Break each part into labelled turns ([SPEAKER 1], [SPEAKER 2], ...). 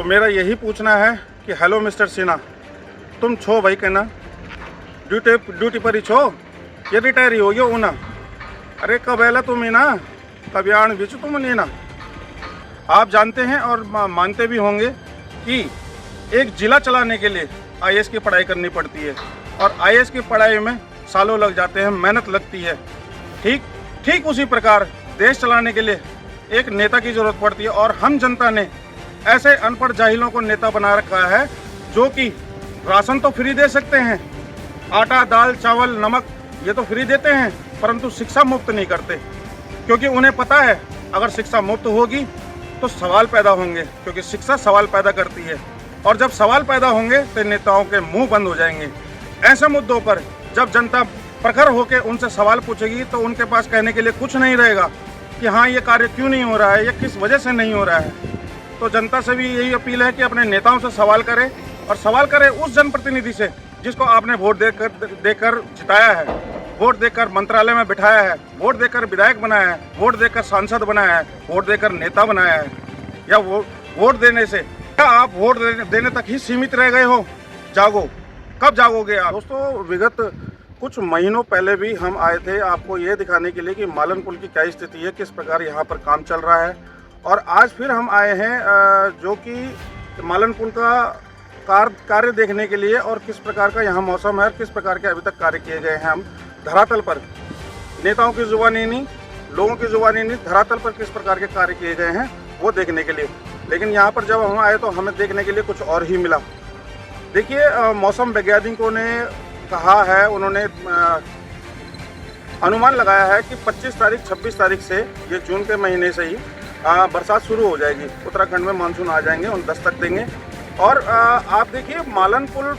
[SPEAKER 1] मेरा यही पूछना है कि हेलो मिस्टर सिन्हा, तुम छो भाई कहना ड्यूटी पर ही छो ये रिटायर ही हो गया ऊना। अरे कब एला तुम ही ना कब्याण बिच तुम नहीं ना। आप जानते हैं और मानते भी होंगे कि एक जिला चलाने के लिए आईएएस की पढ़ाई करनी पड़ती है और आईएएस की पढ़ाई में सालों लग जाते हैं, मेहनत लगती है। ठीक उसी प्रकार देश चलाने के लिए एक नेता की जरूरत पड़ती है और हम जनता ने ऐसे अनपढ़ जाहिलों को नेता बना रखा है जो कि राशन तो फ्री दे सकते हैं, आटा दाल चावल नमक ये तो फ्री देते हैं, परंतु शिक्षा मुफ्त नहीं करते, क्योंकि उन्हें पता है अगर शिक्षा मुफ्त होगी तो सवाल पैदा होंगे, क्योंकि शिक्षा सवाल पैदा करती है और जब सवाल पैदा होंगे तो नेताओं के मुंह बंद हो जाएंगे। ऐसे मुद्दों पर जब जनता प्रखर होकर उनसे सवाल पूछेगी तो उनके पास कहने के लिए कुछ नहीं रहेगा कि हाँ ये कार्य क्यों नहीं हो रहा है या किस वजह से नहीं हो रहा है। तो जनता से भी यही अपील है कि अपने नेताओं से सवाल करें और सवाल करें उस जनप्रतिनिधि से जिसको आपने वोट देकर जिताया है, वोट देकर मंत्रालय में बिठाया है, वोट देकर विधायक बनाया है, वोट देकर सांसद बनाया है, वोट देकर नेता बनाया है। या वोट देने से क्या आप वोट देने तक ही सीमित रह गए हो? जागो, कब जागोगे आप? दोस्तों, विगत कुछ महीनों पहले भी हम आए थे आपको ये दिखाने के लिए कि मालन पुल की क्या स्थिति है, किस प्रकार यहाँ पर काम चल रहा है। और आज फिर हम आए हैं जो कि मालन पुल का कार्य देखने के लिए और किस प्रकार का यहाँ मौसम है और किस प्रकार के अभी तक कार्य किए गए हैं। हम धरातल पर नेताओं की जुबानी नहीं, लोगों की जुबानी नहीं, धरातल पर किस प्रकार के कार्य किए गए हैं वो देखने के लिए। लेकिन यहाँ पर जब हम आए तो हमें देखने के लिए कुछ और ही मिला। देखिए, मौसम वैज्ञानिकों ने कहा है, उन्होंने अनुमान लगाया है कि 25 तारीख 26 तारीख से ये जून के महीने से ही बरसात शुरू हो जाएगी। उत्तराखंड में मानसून आ जाएंगे, उन दस्तक देंगे। और आप देखिए मालन पुल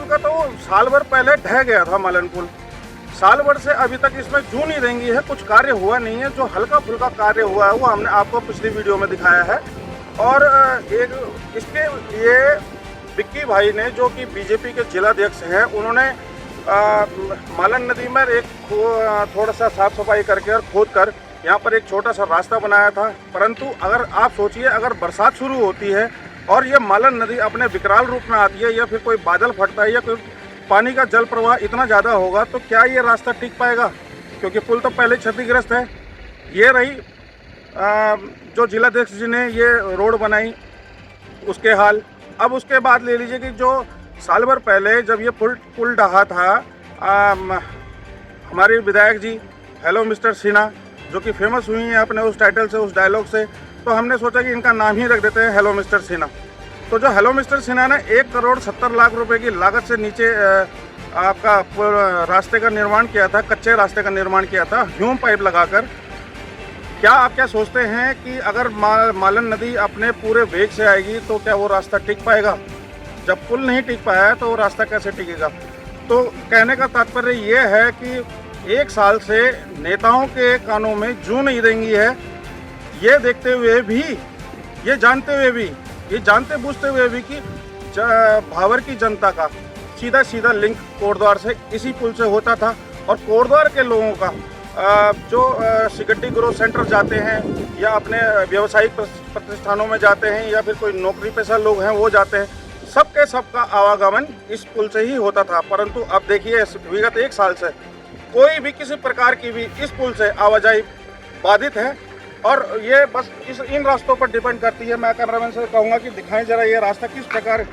[SPEAKER 1] का तो साल भर पहले ढह गया था। मालन पुल साल भर से अभी तक इसमें जून ही रेंगी है, कुछ कार्य हुआ नहीं है। जो हल्का फुल्का कार्य हुआ है वो हमने आपको पिछली वीडियो में दिखाया है। और एक इसके लिए विक्की भाई ने, जो कि बीजेपी के जिलाध्यक्ष हैं, उन्होंने मालन नदी में एक थोड़ा सा साफ सफाई करके और खोद कर यहाँ पर एक छोटा सा रास्ता बनाया था। परंतु अगर आप सोचिए, अगर बरसात शुरू होती है और ये मालन नदी अपने विकराल रूप में आती है या फिर कोई बादल फटता है या कोई पानी का जल प्रवाह इतना ज़्यादा होगा तो क्या ये रास्ता टिक पाएगा? क्योंकि पुल तो पहले क्षतिग्रस्त है। ये रही जो जिलाध्यक्ष जी ने ये रोड बनाई उसके हाल। अब उसके बाद ले लीजिए कि जो साल भर पहले जब ये पुल ढहा था, हमारे विधायक जी हेलो मिस्टर सिन्हा, जो कि फेमस हुई हैं अपने उस टाइटल से, उस डायलॉग से, तो हमने सोचा कि इनका नाम ही रख देते हैं हेलो मिस्टर सिन्हा। तो जो हेलो मिस्टर सिन्हा ने 1,70,00,000 रुपए की लागत से नीचे आपका रास्ते का निर्माण किया था, कच्चे रास्ते का निर्माण किया था ह्यूम पाइप लगाकर। क्या आप क्या सोचते हैं कि अगर मालन नदी अपने पूरे वेग से आएगी तो क्या वो रास्ता टिक पाएगा? जब पुल नहीं टिक पाया है तो वो रास्ता कैसे टिकेगा? तो कहने का तात्पर्य ये है कि एक साल से नेताओं के कानों में जूं नहीं रेंगी है। ये देखते हुए भी, ये जानते बूझते हुए भी कि भावर की जनता का सीधा लिंक कोटद्वार से इसी पुल से होता था। और कोटद्वार के लोगों का जो सिगड्डी ग्रोथ सेंटर जाते हैं या अपने व्यावसायिक प्रतिष्ठानों में जाते हैं या फिर कोई नौकरी पेशा लोग हैं वो जाते हैं, सबका आवागमन इस पुल से ही होता था। परंतु अब देखिए, विगत एक साल से कोई भी किसी प्रकार की भी इस पुल से आवाजाही बाधित है और ये बस इन रास्तों पर डिपेंड करती है। मैं कैमरामैन से कहूँगा कि दिखाएं जरा ये रास्ता किस प्रकार,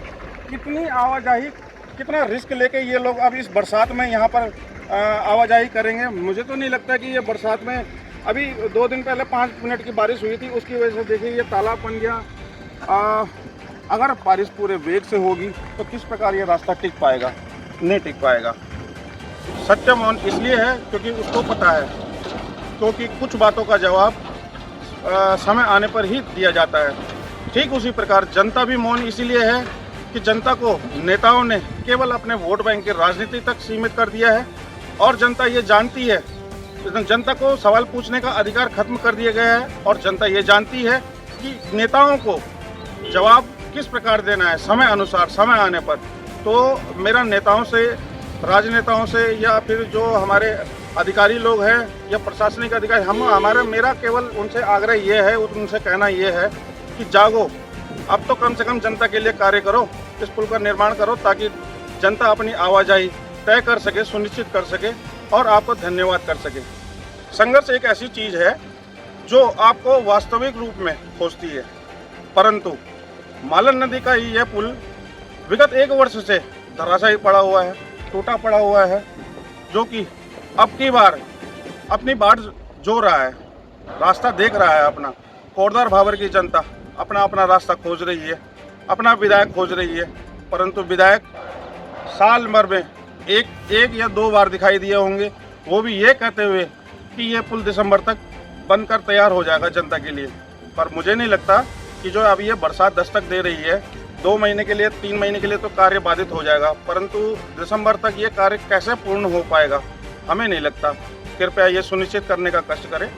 [SPEAKER 1] कितनी आवाजाही, कितना रिस्क लेके ये लोग अब इस बरसात में यहाँ पर आवाजाही करेंगे। मुझे तो नहीं लगता कि ये बरसात में, अभी 2 दिन पहले 5 मिनट की बारिश हुई थी, उसकी वजह से देखिए ये तालाब बन गया। अगर बारिश पूरे वेग से होगी तो किस प्रकार ये रास्ता टिक पाएगा? नहीं टिक पाएगा। सत्य मौन इसलिए है क्योंकि उसको पता है, क्योंकि कुछ बातों का जवाब समय आने पर ही दिया जाता है। ठीक उसी प्रकार जनता भी मौन इसीलिए है कि जनता को नेताओं ने केवल अपने वोट बैंक की राजनीति तक सीमित कर दिया है और जनता ये जानती है, जनता को सवाल पूछने का अधिकार खत्म कर दिया गया है और जनता ये जानती है कि नेताओं को जवाब किस प्रकार देना है समय अनुसार, समय आने पर। तो मेरा नेताओं से, राजनेताओं से या फिर जो हमारे अधिकारी लोग हैं या प्रशासनिक अधिकारी, मेरा केवल उनसे आग्रह ये है, उनसे कहना ये है कि जागो, अब तो कम से कम जनता के लिए कार्य करो, इस पुल का निर्माण करो ताकि जनता अपनी आवाजाही तय कर सके, सुनिश्चित कर सके और आपको धन्यवाद कर सके। संघर्ष एक ऐसी चीज़ है जो आपको वास्तविक रूप में खोजती है, परंतु मालन नदी का यह पुल विगत 1 वर्ष से धराशायी पड़ा हुआ है, टूटा पड़ा हुआ है, जो कि अब की बार अपनी बाट जो रहा है, रास्ता देख रहा है अपना। कोटद्वार भाबर की जनता अपना अपना रास्ता खोज रही है, अपना विधायक खोज रही है, परंतु विधायक साल भर में एक या 2 बार दिखाई दिए होंगे, वो भी ये कहते हुए कि ये पुल दिसंबर तक बनकर तैयार हो जाएगा जनता के लिए। पर मुझे नहीं लगता कि जो अभी ये बरसात दस्तक दे रही है, 2 महीने के लिए 3 महीने के लिए तो कार्य बाधित हो जाएगा, परंतु दिसंबर तक ये कार्य कैसे पूर्ण हो पाएगा हमें नहीं लगता। कृपया ये सुनिश्चित करने का कष्ट करें।